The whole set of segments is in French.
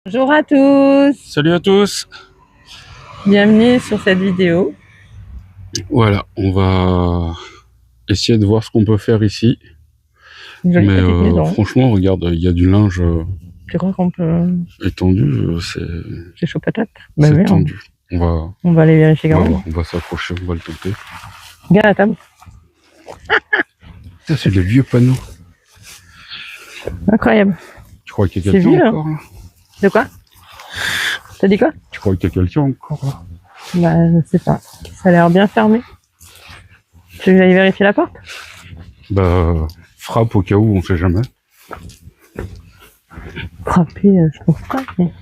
Bonjour à tous, Salut à tous. bienvenue sur cette vidéo. Voilà, on va essayer de voir ce qu'on peut faire ici. Une jolie petite maison. Franchement, regarde, il y a du linge Tu crois qu'on peut... étendu, C'est chaud patate. c'est oui, tendu. on va aller vérifier quand même. On va s'accrocher, on va le tenter. Regarde la table. Ça, c'est des vieux panneaux. Incroyable. Tu crois qu'il y a C'est quelqu'un vieux, encore là? De quoi? T'as dit quoi? Tu crois qu'il y a quelqu'un encore là? Bah, je sais pas. Ça a l'air bien fermé. Tu veux que j'aille vérifier la porte? Bah, frappe au cas où, on sait jamais. Frapper, je pense pas. Mais...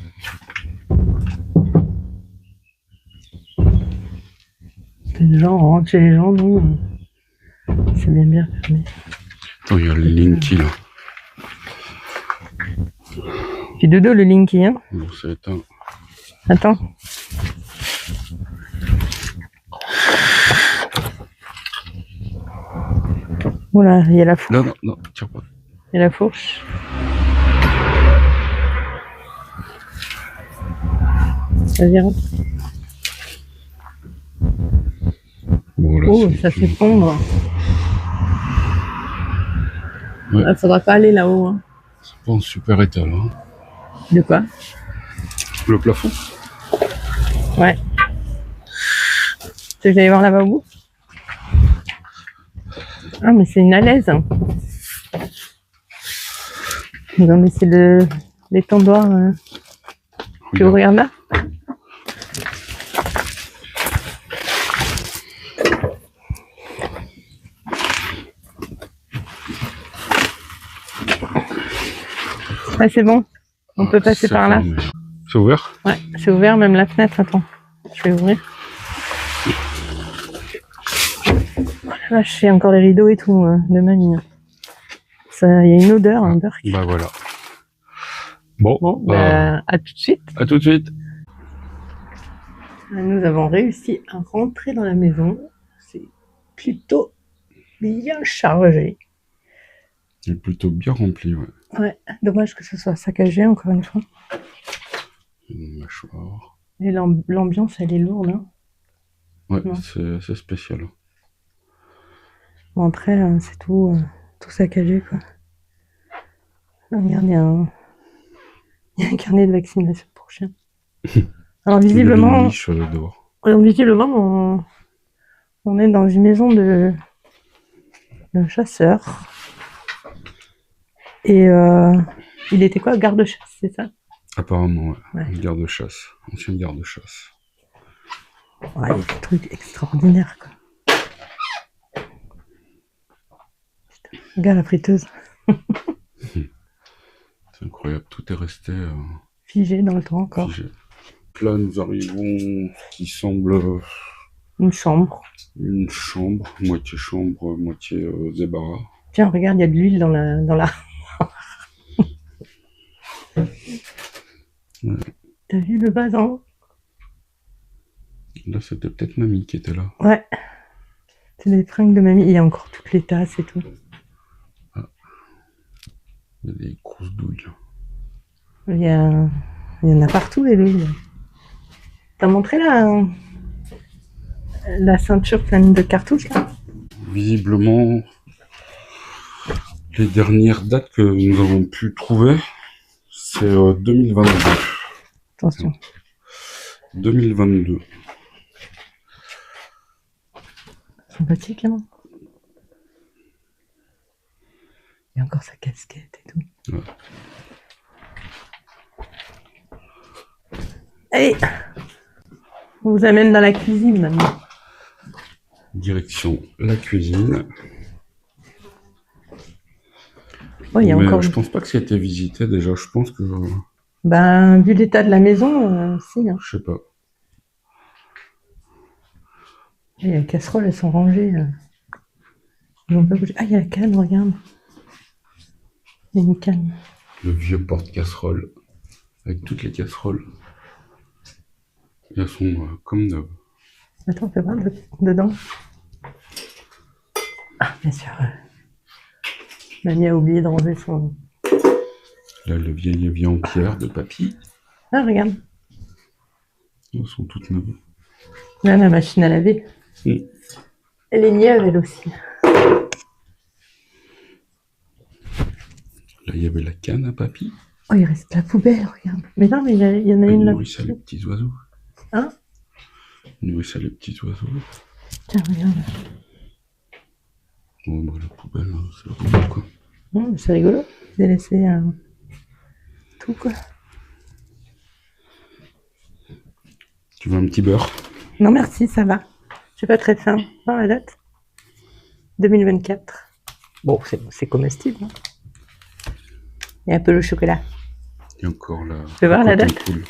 Les gens rentrent chez les gens, non? C'est bien fermé. Oh, il y a le Linky là. Puis dodo le Linky, hein? Bon, c'est éteint. Attends. Oula, il y a la fourche. Non, non, tire pas. Il y a la fourche. Vas-y, rentre. Bon, là, Oh, ça fait fondre. Ouais. Il faudra pas aller là-haut. Hein. C'est pas en super état là. Hein. De quoi? Le plafond? Ouais. Tu veux que j'aille voir là-bas au bout? Ah, mais c'est une alaise. Hein. Non, mais c'est l'étendoir. Tu regardes là? Ah, c'est bon. On peut passer par là. C'est ouvert? Ouais, c'est ouvert, même la fenêtre. Attends, je vais ouvrir. Là, je fais encore les rideaux et tout de mamie. Il y a une odeur, un burk. Bah voilà. Bon, à tout de suite. À tout de suite. Nous avons réussi à rentrer dans la maison. C'est plutôt bien chargé. Il est plutôt bien rempli, ouais. Ouais, dommage que ce soit saccagé encore une fois. Une mâchoire. Et l'ambiance, elle est lourde. Hein. Ouais, c'est spécial. Bon, après, c'est tout saccagé, quoi. Regarde, il y a un carnet de vaccination pour chiens. Alors, visiblement, on est dans une maison de chasseurs. Et il était quoi? Garde-chasse, c'est ça? Apparemment, ouais. Garde-chasse. Ancien garde-chasse. Ouais, il y a des trucs extraordinaires, quoi. Putain, regarde la friteuse. C'est incroyable, tout est resté figé dans le temps encore. Figé. Là, nous arrivons qui semble une chambre. Une chambre, moitié débarras. Tiens, regarde, il y a de l'huile dans la... Ouais. T'as vu le vase en haut? Là, c'était peut-être mamie qui était là. Ouais. C'est des fringues de mamie. Il y a encore toutes les tasses et tout. Ah. Il y a des grosses douilles. Il y en a partout, les douilles. T'as montré la ceinture pleine de cartouches, là? Visiblement, les dernières dates que nous avons pu trouver, c'est 2022. Attention. 2022. Sympathique, hein? Il y a encore sa casquette et tout. Ouais. Allez, on vous amène dans la cuisine maintenant. Direction la cuisine. Oh, il y a encore... Je pense pas que ça a été visité déjà. Je pense que. Ben, vu l'état de la maison, si. Hein. Je sais pas. Et les casseroles, elles sont rangées. Ils vont pas bouger. Ah, il y a la canne, regarde. Il y a une canne. Le vieux porte-casserole. Avec toutes les casseroles. Elles sont comme neuves. Attends, fais voir dedans. Ah, bien sûr. Mamie a oublié de ranger son... Là, le vieil évier en pierre de papy. Ah, regarde. Elles sont toutes neuves. Là, la machine à laver. Oui. Elle est neuve, elle aussi. Là, il y avait la canne à papy. Oh, il reste la poubelle, regarde. Mais non, mais il y en a Il une là. nourrit ça les petits oiseaux. Hein? Il nourrit ça les petits oiseaux. Tiens, regarde. Bon, bah, la poubelle, c'est la poubelle, quoi. Non, mais c'est rigolo. J'ai laissé tout, quoi. Tu veux un petit beurre? Non, merci, ça va. J'ai pas très faim. Ah, la date 2024. Bon, c'est comestible. Hein. Il y a un peu le chocolat. Il y a encore la... Tu peux voir la date? Cool.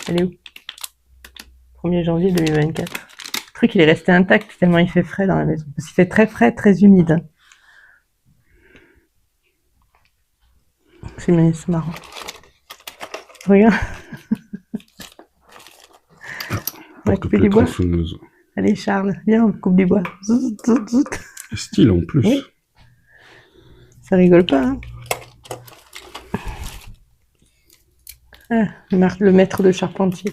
Elle est où? 1er janvier 2024. Le truc, il est resté intact tellement il fait frais dans la maison. Parce qu'il fait très frais, très humide. C'est marrant. Regarde. On va couper du bois. Allez, Charles, viens, on coupe du bois. Zout, zout, zout. Style en plus. Oui. Ça rigole pas, hein. Ah, le maître de charpentier.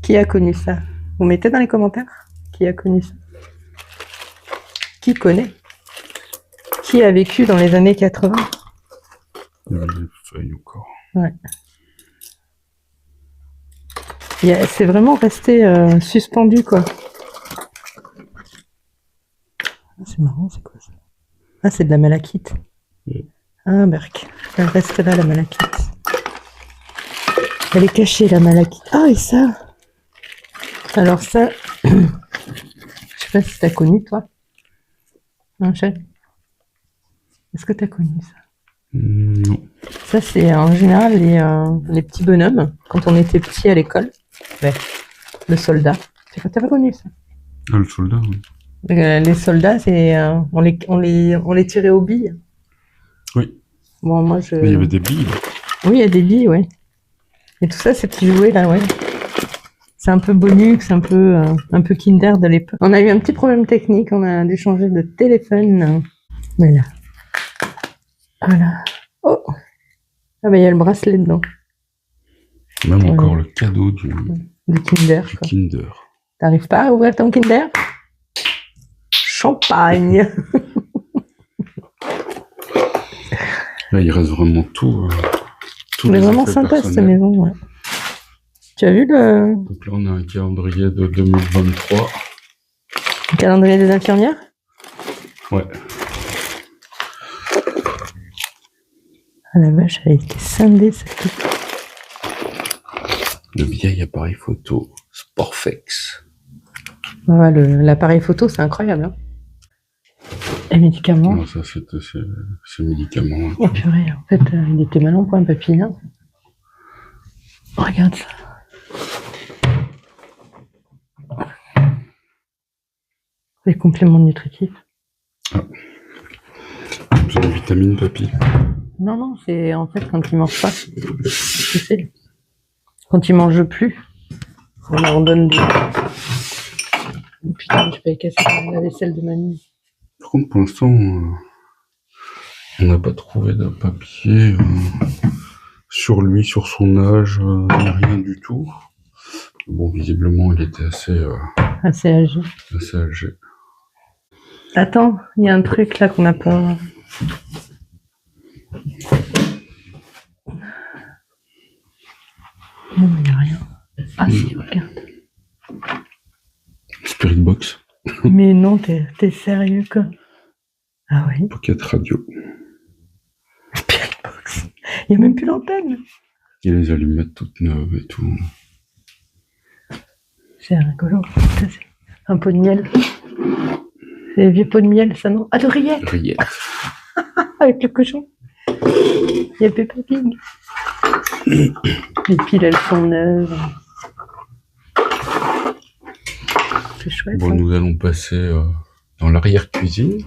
Qui a connu ça? Vous mettez dans les commentaires qui a connu ça? Qui connaît? Qui a vécu dans les années 80? Il y a des feuilles encore. Ouais. C'est vraiment resté suspendu, quoi. C'est marrant, c'est quoi ça? Ah, c'est de la malachite. Oui. Ah, Berk. Elle reste là, la malachite. Elle est cachée, la malachite. Ah, et ça? Alors ça, je sais pas si t'as connu, toi. Non, chef? Est-ce que t'as connu ça? Non. Ça, c'est en général les petits bonhommes, quand on était petit à l'école. Ouais. Le soldat. T'as pas connu ça? Ah, le soldat, oui. Les soldats, c'est on les tirait aux billes. Oui. Bon, moi, Mais il y avait des billes. Oui, il y a des billes, ouais. Et tout ça, ces petits jouets là, ouais. C'est un peu Bonux, un peu Kinder de l'époque. On a eu un petit problème technique, on a dû changer de téléphone. Voilà. Voilà. Oh! Ah bah il y a le bracelet dedans. Même encore le cadeau du Kinder. Du Kinder. T'arrives pas à ouvrir ton Kinder? Champagne! Là, il reste vraiment tout. C'est vraiment sympa cette maison, ouais. Tu as vu le... Donc là, on a un calendrier de 2023. Le calendrier des infirmières? Ouais. Ah la vache, elle a été scindée cette coupe. Le vieil appareil photo Sporfex. Ouais, l'appareil photo, c'est incroyable. Hein. Et médicaments. Non, ça, c'était ces médicaments. Oh purée, en fait, il était mal en point, papy. Hein. Regarde ça. Les compléments nutritifs. Ah. C'est une vitamine, papy. Non, c'est en fait quand il mange pas. Tu sais, quand il mange plus, on leur donne des... Oh, putain, je vais casser la vaisselle de mamie. Par contre, pour l'instant, on n'a pas trouvé de papier sur lui, sur son âge, rien du tout. Bon, visiblement, il était assez âgé. Assez âgé. Attends, il y a un truc là qu'on n'a pas... Non, mais il n'y a rien. Ah si, regarde. Spirit Box. Mais non, t'es sérieux, quoi. Ah oui. Pocket Radio. Spirit Box. Il n'y a même plus l'antenne. Il y a les allumettes toutes neuves et tout. C'est rigolo. Ça, c'est un pot de miel. C'est les vieux pots de miel, ça, non? Ah, de rillettes. Rillettes. Avec le cochon. Il y a Peppa Pig. Les piles, elles sont neuves. C'est chouette. Bon, nous allons passer dans l'arrière-cuisine.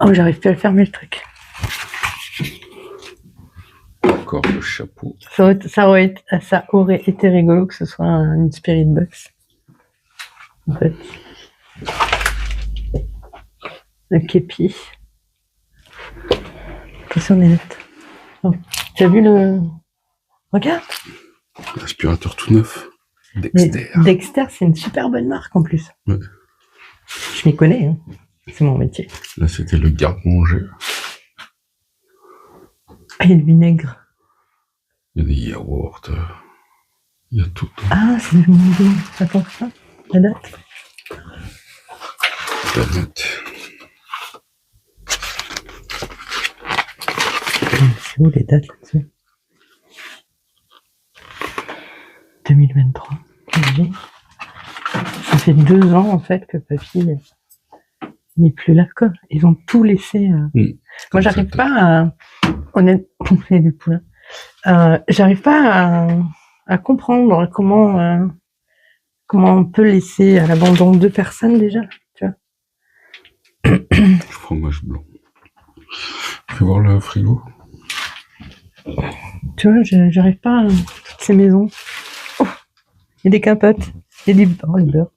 Oh, j'arrive plus à le fermer, le truc. Encore le chapeau. Ça aurait été rigolo que ce soit une Spirit Box. En fait. Le képi. sur les lettres. Oh. Tu as vu le... Regarde. Aspirateur tout neuf. Dexter. Mais Dexter, c'est une super bonne marque en plus. Ouais. Je m'y connais, hein. C'est mon métier. Là, c'était le garde-manger. Ah, il y a le vinaigre. Il y a des yaourts. Il y a tout. Ah, c'est du monde. Attends, ça. La date. La note. C'est où les dates là-dessus? 2023. Ça fait 2 ans en fait que papy n'est plus là quoi. Ils ont tout laissé. Moi j'arrive pas à honnêtement c'est du poulain. J'arrive pas à comprendre comment on peut laisser à l'abandon 2 personnes déjà, tu vois. Fromage blanc. Fais voir le frigo. Tu vois, j'arrive pas à toutes ces maisons. Oh, il y a des capotes. Il y a du beurre, le beurre.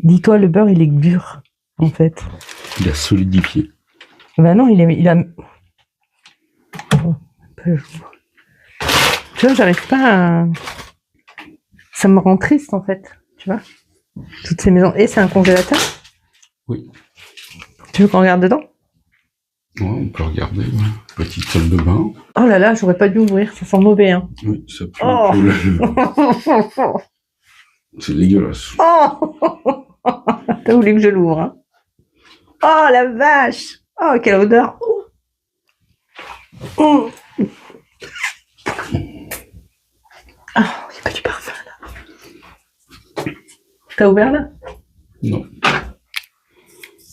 Dis-toi, le beurre, il est dur, en fait. Il a solidifié. Ben non, il a... Oh, tu vois, j'arrive pas à... Ça me rend triste, en fait. Tu vois, toutes ces maisons. Et c'est un congélateur? Oui. Tu veux qu'on regarde dedans? Ouais, on peut regarder. Ouais. Petite salle de bain. Oh là là, j'aurais pas dû ouvrir, ça sent mauvais, hein. Oui, ça pue Oh. un peu là. C'est dégueulasse. Oh. T'as voulu que je l'ouvre, hein? Oh la vache! Oh, quelle odeur! Oh, il n'y a pas du parfum là. T'as ouvert là? Non.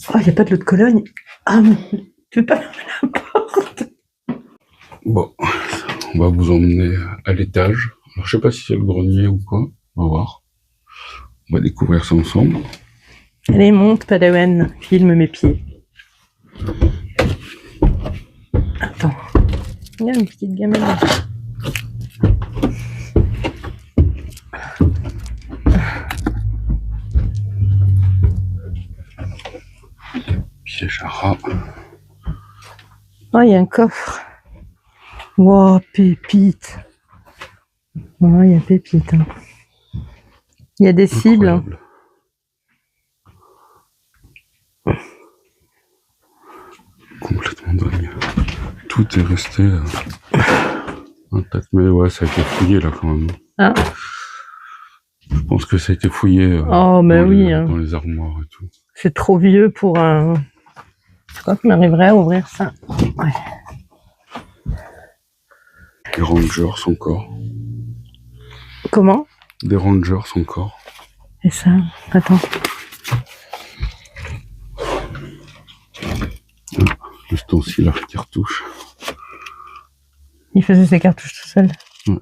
Oh, il n'y a pas de l'eau de Cologne. Ah, mais tu veux pas fermer la porte? Bon, on va vous emmener à l'étage. Alors, je sais pas si c'est le grenier ou quoi. On va voir. On va découvrir ça ensemble. Allez, monte, Padawan. Filme mes pieds. Attends. Il y a une petite gamelle là. Piège à rat. Oh, il y a un coffre. Wow, pépite. Oh, il y a pépite. Hein. Il y a des cibles. Incroyable. Complètement dingue. Tout est resté intact. Mais ouais, ça a été fouillé là quand même. Ah. Je pense que ça a été fouillé Oh, bah oui. dans les armoires et tout. C'est trop vieux pour un... Je crois qu'on arriverait à ouvrir ça. Ouais. Des rangers encore. Comment? Des rangers encore. Et ça? Attends. L'ustensile à cartouche. Il faisait ses cartouches tout seul. Ouais.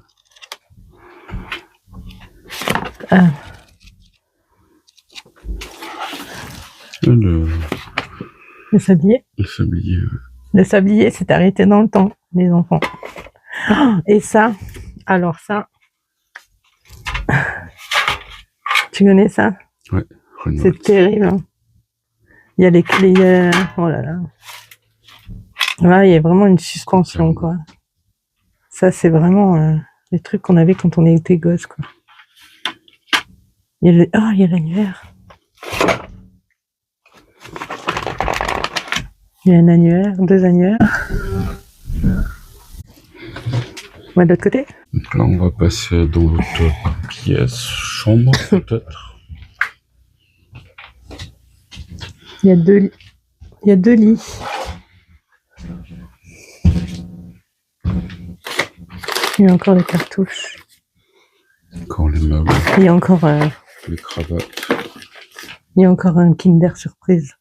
Ah. Le sablier. Le sablier. Le sablier s'est arrêté dans le temps, les enfants. Oh, et ça, alors ça, tu connais ça? Ouais. C'est terrible. Hein. Il y a les clés. Oh là là. Là, il y a vraiment une suspension, quoi. Ça, c'est vraiment les trucs qu'on avait quand on était gosse, quoi. Il y a l'annuaire. Il y a un annuaire, 2 annuaires. Ouais, de l'autre côté. Donc là, on va passer dans l'autre pièce, chambre peut-être. Il y a 2 lits. Il y a encore les cartouches. Encore les meubles. Il y a encore les cravates. Il y a encore un Kinder Surprise.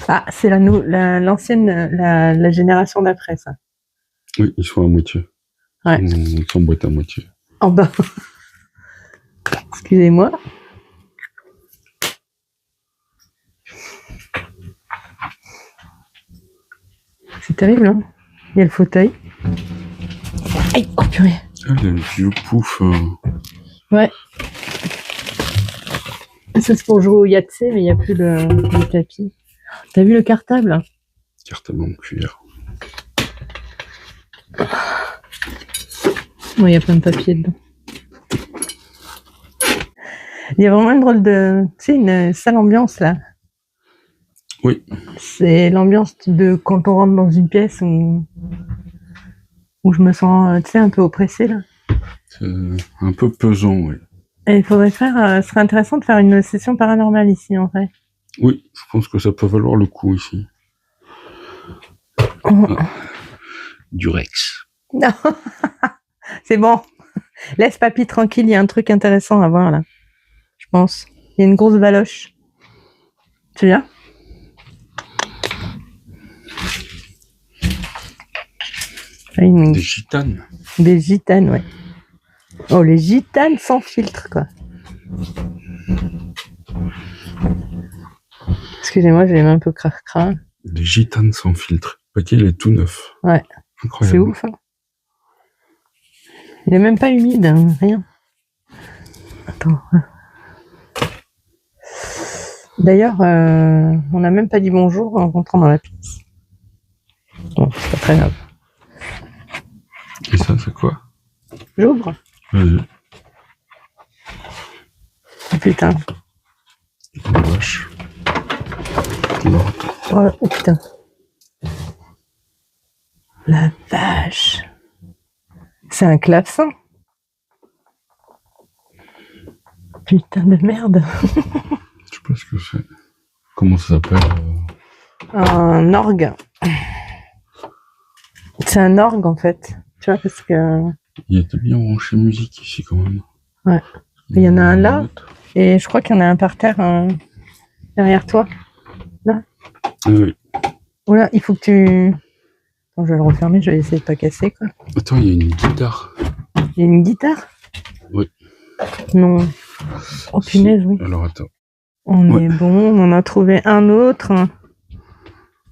Ah, c'est l'ancienne, la génération d'après, ça. Oui, ils sont à moitié. Ouais. Ils s'emboîtent à moitié. En bas. Excusez-moi. C'est terrible, hein. Il y a le fauteuil. Aïe, oh purée. Ah, les vieux poufs. Ouais. Ça, c'est pour jouer au Yahtzee, mais il n'y a plus le tapis. T'as vu le cartable? Cartable en cuir. Bon, il y a plein de papier dedans. Il y a vraiment une drôle de... Tu sais, une sale ambiance, là. Oui. C'est l'ambiance de quand on rentre dans une pièce où je me sens, tu sais, un peu oppressée, là. C'est un peu pesant, oui. Et il faudrait faire... ce serait intéressant de faire une session paranormale ici, en vrai. Oui, je pense que ça peut valoir le coup, ici. Du Rex. Non. C'est bon. Laisse papy tranquille, il y a un truc intéressant à voir, là. Je pense. Il y a une grosse valoche. Tu viens? Des gitanes. Des gitanes, ouais. Oh, les gitanes sans filtre, quoi. Excusez-moi, j'ai les mains un peu cracra. Des gitanes sans filtre. Il est tout neuf. Ouais. Incroyable. C'est ouf, hein. Il est même pas humide, hein, rien. Attends. D'ailleurs, on n'a même pas dit bonjour en rentrant dans la pièce. Bon, c'est pas très grave. Et ça, c'est quoi? J'ouvre. Vas-y. Oh, putain. La vache. Oh putain. La vache. C'est un clavecin. Putain de merde. Je sais pas ce que c'est. Comment ça s'appelle? Un orgue. C'est un orgue en fait. Tu vois, parce que. Il était bien branché musique ici quand même. Ouais. Il y en a un là. Et je crois qu'il y en a un par terre derrière toi. Là. Ah oui. Oula, il faut que tu. Attends, je vais le refermer, je vais essayer de pas casser quoi. Attends, il y a une guitare. Il y a une guitare? Oui. Non. Oh punaise, oui. Alors attends. On est bon, on en a trouvé un autre.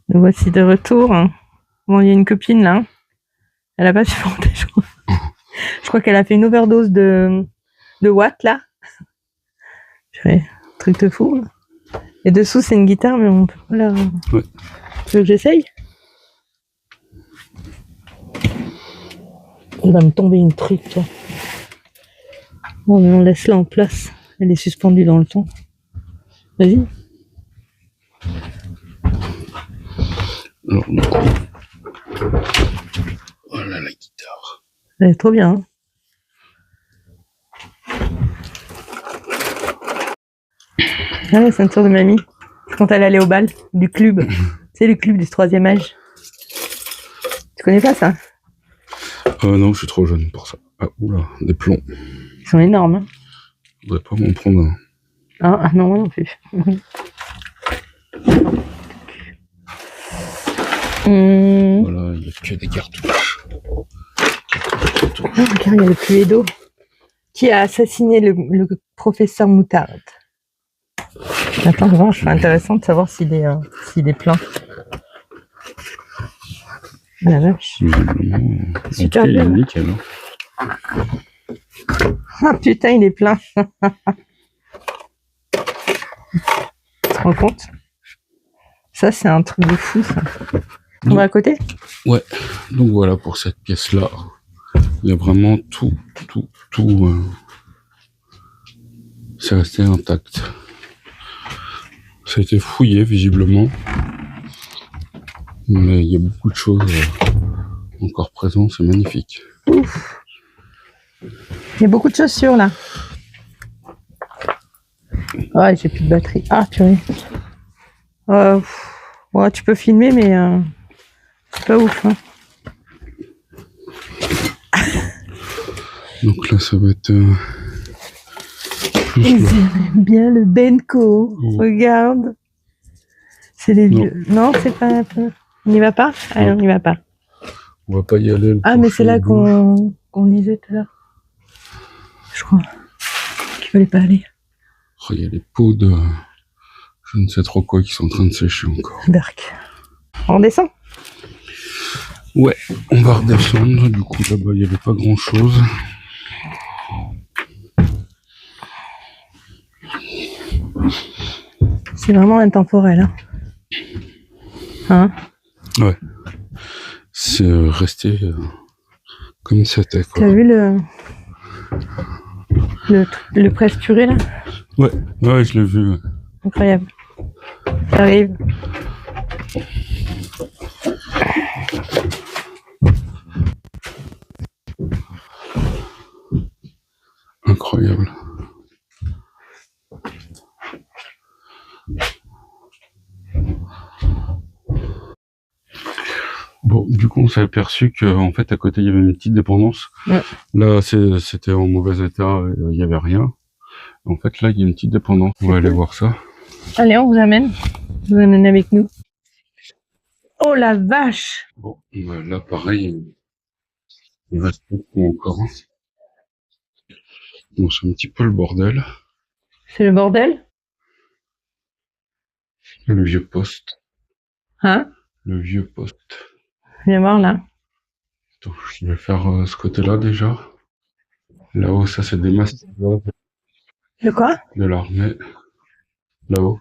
Nous voici de retour. Bon, il y a une copine là. Elle a pas supporté, je crois. Je crois qu'elle a fait une overdose de watts là. Purée, truc de fou. Et dessous, c'est une guitare, mais on peut pas la. Ouais. Tu veux que j'essaye? Il va me tomber une truc, toi. Bon, mais on laisse là en place. Elle est suspendue dans le temps. Vas-y. Alors, du coup. Voilà la guitare. Elle est trop bien. Ah, la ceinture de mamie. Quand elle allait au bal du club. C'est le club du 3e âge. Tu connais pas ça? Non, je suis trop jeune pour ça. Ah, oula, des plombs. Ils sont énormes. Hein. Je voudrais pas m'en prendre un. Ah non, moi non plus. Voilà, il n'y a que des cartouches. Oh, regarde, il y a le Cluedo. Qui a assassiné le professeur Moutarde? Attends, vraiment, c'est intéressant de savoir s'il est plein. Ah la vache. Visiblement. Super Il est bien. nickel. Hein. Ah putain, il est plein. Tu te rends compte? Ça, c'est un truc de fou, ça. On va à côté? Ouais. Donc voilà, pour cette pièce-là, il y a vraiment tout. C'est resté intact. Ça a été fouillé, visiblement. Mais il y a beaucoup de choses encore présentes, c'est magnifique. Ouf. Il y a beaucoup de chaussures, là. Ouais, j'ai plus de batterie. Ah, purée. Ouais, tu peux filmer, mais c'est pas ouf. Hein. Donc là, ça va être plus Ils là. aiment bien le Benko. Oh. Regarde. C'est les vieux. Non, c'est pas. On n'y va pas? Ah non, on n'y va pas. On va pas y aller. Ah, mais c'est là qu'on disait tout à l'heure. Je crois qu'il fallait pas aller. Oh, il y a les pots de je ne sais trop quoi qui sont en train de sécher encore. Berk. On descend? Ouais, on va redescendre. Du coup, là-bas, il n'y avait pas grand-chose. C'est vraiment intemporel. Hein? Ouais. C'est resté Comme c'était, quoi. T'as vu le presse-purée, là? Ouais, je l'ai vu. Ouais. Incroyable. Ça arrive. Incroyable. Bon, du coup, on s'est aperçu qu'en fait, à côté, il y avait une petite dépendance. Ouais. Là, c'était en mauvais état, il y avait rien. En fait, là, il y a une petite dépendance. On va aller voir ça. Allez, on vous amène. Vous amène avec nous. Oh la vache! Bon, bah, là, pareil, il reste beaucoup encore. Bon, c'est un petit peu le bordel. C'est le bordel? Le vieux poste. Hein? Le vieux poste. Viens voir là. Donc, je vais faire ce côté-là déjà. Là-haut, ça, c'est des masques De quoi? de l'armée. Là-haut.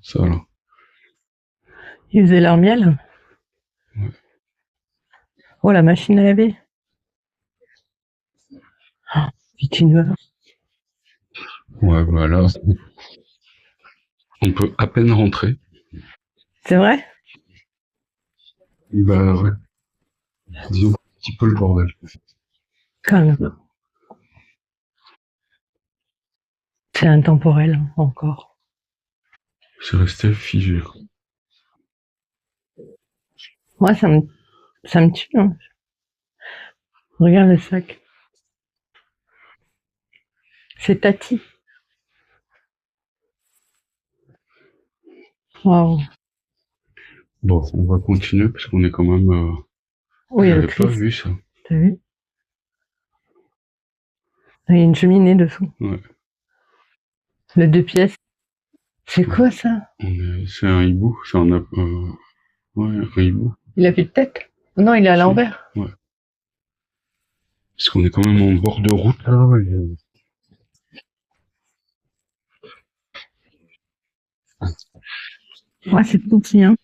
Ça, là. Ils faisaient leur miel. Ouais. Oh, la machine à laver. Oh, putain. Ouais, voilà. On peut à peine rentrer. C'est vrai? Bah, ouais. Disons un petit peu le bordel. Quand même. C'est intemporel, encore. C'est resté figé. Moi, ça me tue. Hein. Regarde le sac. C'est Tati. Waouh. Bon, on va continuer parce qu'on est quand même. Oui, J'avais le pas Christ. vu ça. T'as vu? Il y a une cheminée dessous. Ouais. Le 2 pièces. C'est quoi ça? C'est un hibou. C'est un. Ouais, un hibou. Il a plus de tête? Non, il est à l'envers. Ouais. Parce qu'on est quand même en bord de route là. Ouais. Ouais, c'est tout petit. Hein.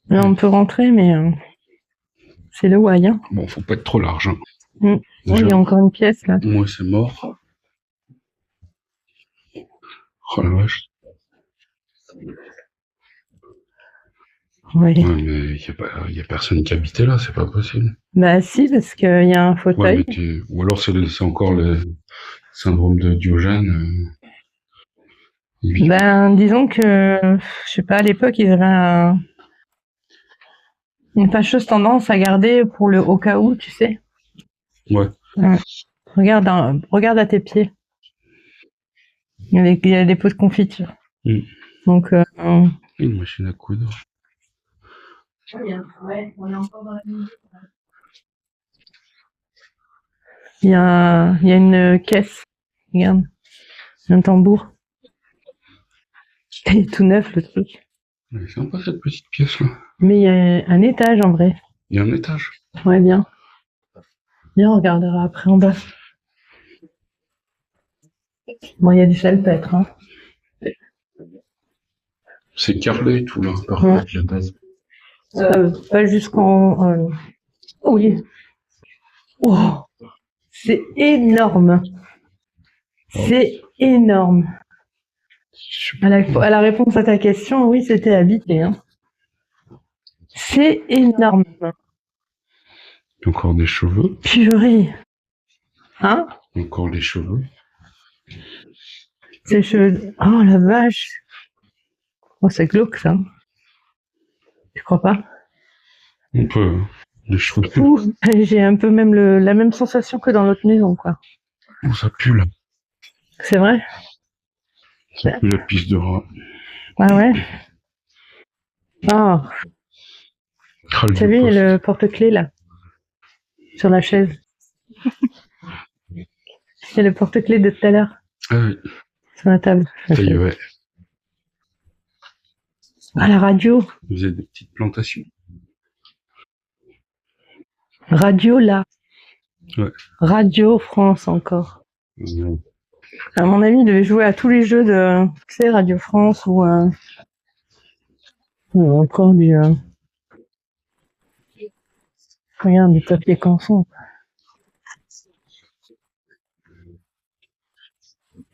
Là, on peut rentrer, mais c'est le why. Hein. Bon, faut pas être trop large. Hein. Oh, il y a encore une pièce là. Moi, c'est mort. Oh la vache. Oui. Ouais, mais y a personne qui habitait là, c'est pas possible. Bah si, parce qu'il y a un Ouais, fauteuil. mais ou alors c'est encore le syndrome de Diogène. Ben, disons que, je sais pas, à l'époque, ils avaient une fâcheuse tendance à garder pour le au cas où, tu sais. Ouais. Regarde à tes pieds. Il y a des pots de confiture. Mm. Donc, Une machine à coudre. ouais, on est encore dans la nuit. Il y a une caisse. Regarde. Un tambour. Il est tout neuf, le truc. Elle est sympa cette petite pièce là. Mais il y a un étage en vrai. Il y a un étage. Ouais, bien. Bien, on regardera après en bas. Bon, il y a des salpêtres, hein. C'est carrelé et tout là. Par Ouais. contre, la base. Pas jusqu'en. Oui. Oh, c'est énorme. C'est énorme. À la réponse à ta question, oui, c'était habité. Hein. C'est énorme. Encore des cheveux. Purée. Hein? Encore les cheveux. Ces cheveux. Oh la vache. Oh, c'est glauque ça. Tu crois pas? On peut. Hein. Les cheveux. Ouh, j'ai un peu même la même sensation que dans l'autre maison, quoi. Oh, ça pue là. C'est vrai? Ça pue la piste de rat. Ah ouais? Oh, t'as vu le porte-clés là? Sur la chaise. C'est le porte-clés de tout à l'heure. Ah oui. Sur la table. Ça y est, ouais. Ah, la radio. Vous avez des petites plantations. Radio là. Ouais. Radio France encore. Ouais. À mon avis, il devait jouer à tous les jeux de, tu sais, Radio France ou encore du. Regarde, du papier canson.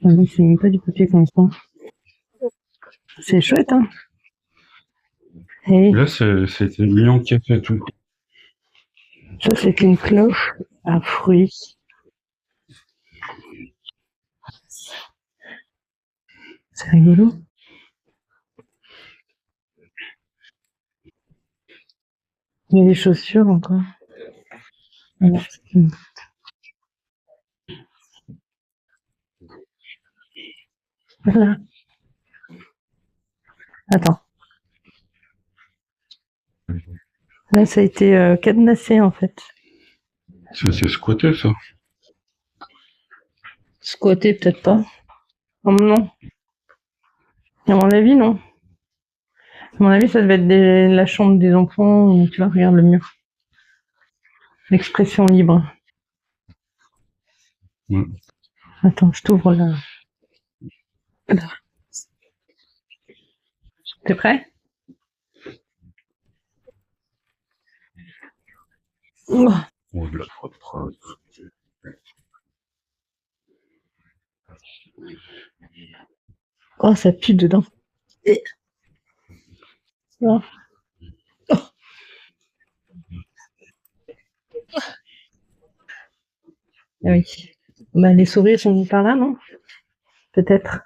Oui, c'est même pas du papier canson. C'est chouette, hein. Et Là, c'était Lyon qui a fait tout. ça, c'est une cloche à fruits. C'est rigolo. Il y a des chaussures encore. Alors, voilà. Attends. Là, ça a été cadenassé, en fait. C'est squatté, ça. Squatté, peut-être pas. Oh, non. À mon avis, non. À mon avis, ça devait être la chambre des enfants, où, tu vois, regarde le mur. L'expression libre. Ouais. Attends, je t'ouvre là. Là. T'es prêt? Oh, Oh, de la trappe. oh, ça pue dedans. Oh. Oh. Ah oui. Bah, les souris sont par là, non? Peut-être.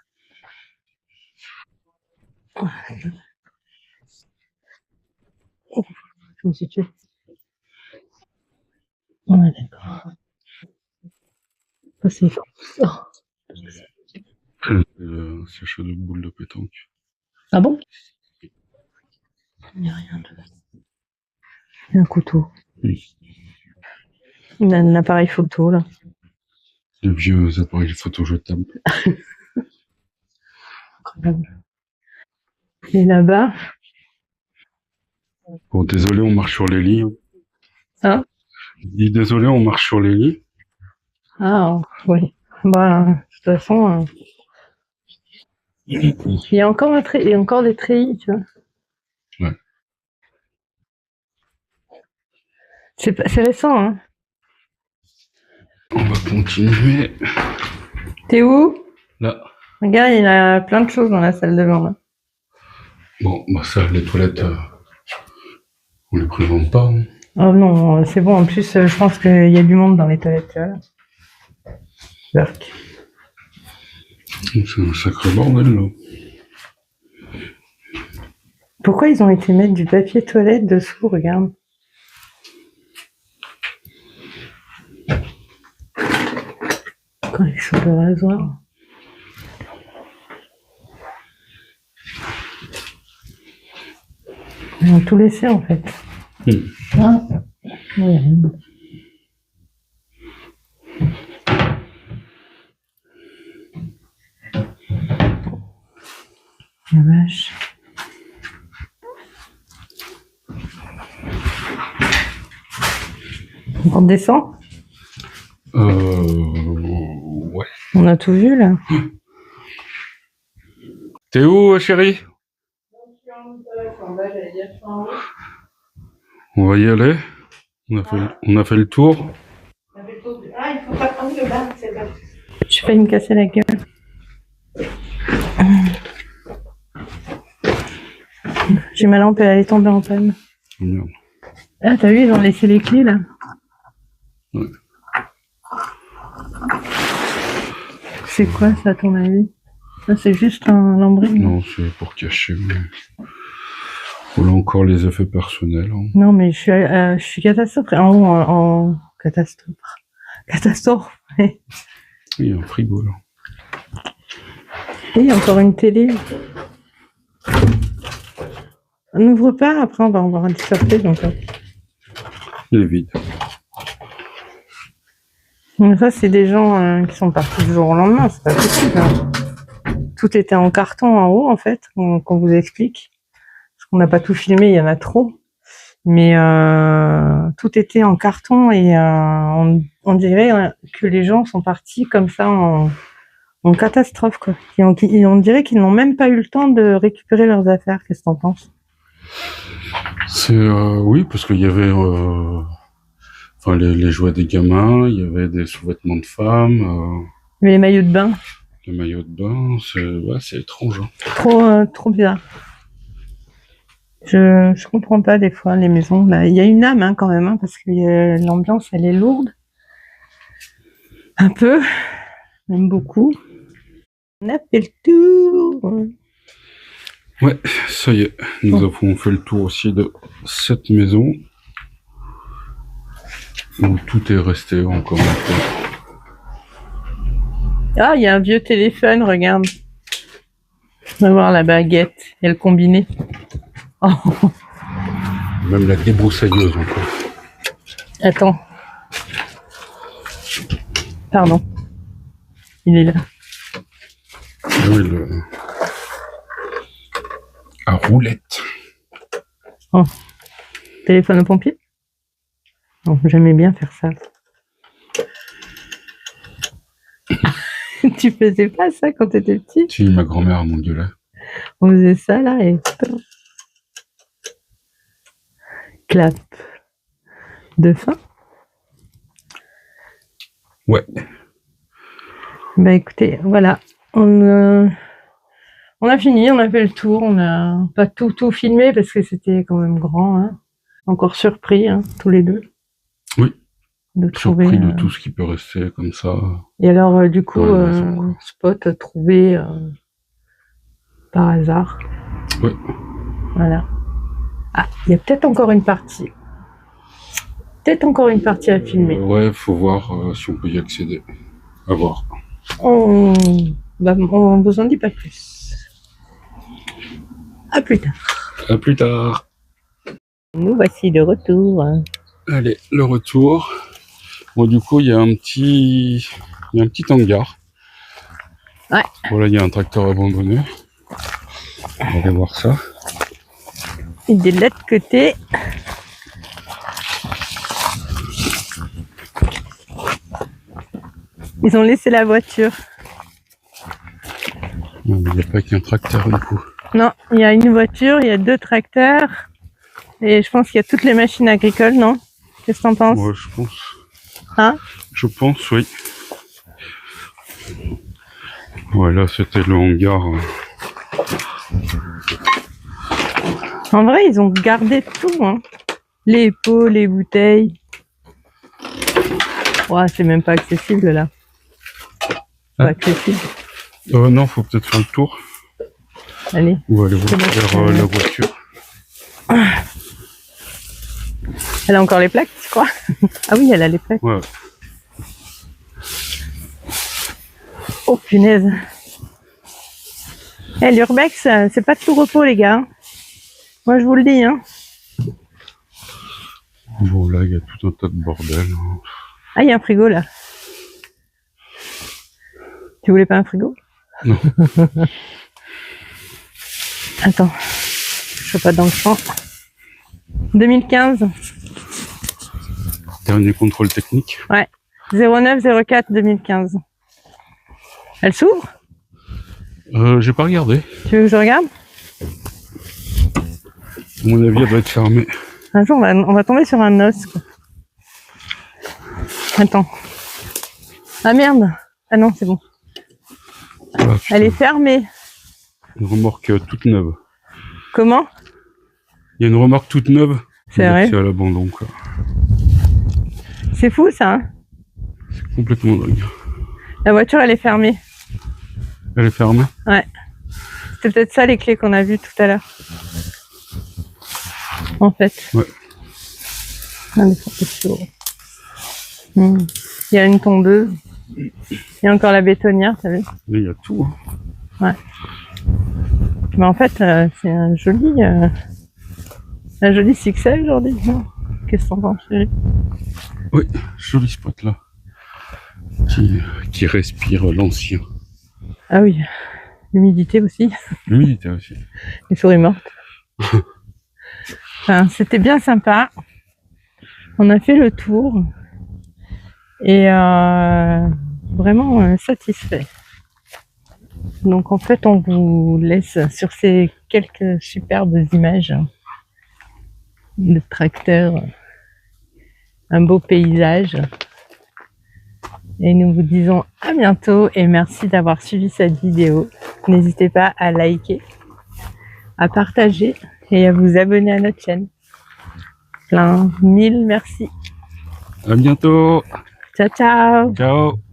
Oh, je me suis tuée. Ouais, d'accord. Ça, c'est... Oh. C'est chaud de boule de pétanque. Ah bon? Il n'y a rien de... Il y a un couteau. Oui. Il y a un appareil photo, là. Les vieux appareils photo jetables. Incroyable. Et là-bas... Bon, désolé, on marche sur les lits. Hein? Je dis désolé, on marche sur les lits. Ah, oui. Bah, de toute façon... Il y a encore il y a encore des treillis, tu vois. Ouais. C'est récent, hein. On va continuer. T'es où? Là. Regarde, il y a plein de choses dans la salle de bain, là. Bon, bah ça, les toilettes, on les présente pas. Hein. Oh non, c'est bon. En plus, je pense qu'il y a du monde dans les toilettes, tu vois. Berk. C'est un sacré bordel, là. Pourquoi ils ont été mettre du papier toilette dessous, regarde. Collection de rasoirs. Ils ont tout laissé, en fait. Ah, oui. La vache. On descend? Ouais. On a tout vu, là. T'es où, chérie? On va y aller. On a fait le tour. Ah, il faut pas prendre le bain, c'est là. Je vais me casser la gueule. J'ai ma lampe, elle est tombée en panne. Merde. Ah, t'as vu, ils ont laissé les clés, là. Ouais. C'est quoi, ça, à ton avis? Ça, c'est juste un lambris. Non, c'est pour cacher. Voilà encore les effets personnels. Hein. Non, mais je suis catastrophe. En catastrophe. Catastrophe. Ouais. Il y a un frigo, là. Et il y a encore une télé. On n'ouvre pas, après on va en voir un surprise encore. Il est vide. Mais ça, c'est des gens qui sont partis du jour au lendemain, c'est pas possible. Hein. Tout était en carton en haut, en fait, qu'on vous explique. Parce qu'on n'a pas tout filmé, il y en a trop. Mais tout était en carton et on dirait que les gens sont partis comme ça en catastrophe, quoi. On dirait qu'ils n'ont même pas eu le temps de récupérer leurs affaires. Qu'est-ce que t'en penses? C'est oui, parce qu'il y avait Enfin, les jouets des gamins, il y avait des sous-vêtements de femmes, Mais les maillots de bain, des maillots de bain, c'est étrange. Hein. trop bizarre. Je comprends pas des fois les maisons. Là, il y a une âme hein, quand même, hein, parce que l'ambiance elle est lourde. Un peu, même beaucoup. On a fait le tour. Ouais, ça y est, nous avons fait le tour aussi de cette maison où tout est resté encore un peu. Ah, il y a un vieux téléphone, regarde. On va voir la baguette et le combiné. Oh. Même la débroussailleuse encore. Attends. Pardon. Il est là. Oui, à roulette. Oh. Téléphone au pompier? Non, j'aimais bien faire ça. Tu faisais pas ça quand t'étais petit? Si, ma grand-mère m'engueulait. On faisait ça là et... Clap. De fin? Ouais. Bah écoutez, voilà. On a fini, on a fait le tour, on a pas tout filmé parce que c'était quand même grand. Hein. Encore surpris, hein, tous les deux. Oui. De Surpris trouver, de tout ce qui peut rester comme ça. Et alors, du coup, maison, spot trouvé par hasard. Oui. Voilà. Ah, il y a peut-être encore une partie. Peut-être encore une partie à filmer. Ouais, faut voir si on peut y accéder. À voir. On vous en dit pas plus. À plus tard. À plus tard. Nous voici de retour. Allez, le retour. Bon, du coup, il y a un petit hangar. Ouais. Voilà, il y a un tracteur abandonné. On va aller voir ça. Et de l'autre côté, ils ont laissé la voiture. Non, il n'y a pas qu'un tracteur du coup. Non, il y a une voiture, il y a 2 tracteurs. Et je pense qu'il y a toutes les machines agricoles, non? Qu'est-ce que t'en penses? Ouais, je pense. Hein? Je pense, oui. Voilà, c'était le hangar. En vrai, ils ont gardé tout, hein. Les pots, les bouteilles. Ouais, c'est même pas accessible, là. Pas accessible. Non, faut peut-être faire le tour. Allez. Ou aller voir la voiture. Elle a encore les plaques, tu crois? Ah oui, elle a les plaques. Ouais. Oh, punaise. Eh, l'urbex, c'est pas de tout repos, les gars. Moi, je vous le dis, hein. Bon, là, il y a tout un tas de bordel. Ah, il y a un frigo, là. Tu voulais pas un frigo? Non. Attends. Je suis pas dans le champ. 2015. Dernier contrôle technique. Ouais. 09-04 2015. Elle s'ouvre? J'ai pas regardé. Tu veux que je regarde? À mon avis, elle doit être fermée. Un jour, on va tomber sur un os. Quoi. Attends. Ah merde. Ah non, c'est bon. Ah, Elle est fermée. Une remorque toute neuve. Comment? Il y a une remorque toute neuve. C'est vrai. C'est à l'abandon, quoi. C'est fou, ça. Hein, c'est complètement dingue. la voiture, elle est fermée. Elle est fermée? Ouais. C'était peut-être ça les clés qu'on a vues tout à l'heure. En fait. Ouais. Il y a une tondeuse. Il y a encore la bétonnière, t'as vu? Il y a tout. Ouais. Mais en fait, c'est un joli succès aujourd'hui. Qu'est-ce que t'en penses, chérie? Oui, joli spot là. Qui respire l'ancien. Ah oui, l'humidité aussi. L'humidité aussi. Les souris mortes. Enfin, c'était bien sympa. On a fait le tour. Et vraiment satisfait. Donc en fait, on vous laisse sur ces quelques superbes images de tracteurs un beau paysage. Et nous vous disons à bientôt et merci d'avoir suivi cette vidéo. N'hésitez pas à liker, à partager et à vous abonner à notre chaîne. Plein mille merci. À bientôt. Ciao, ciao. Ciao.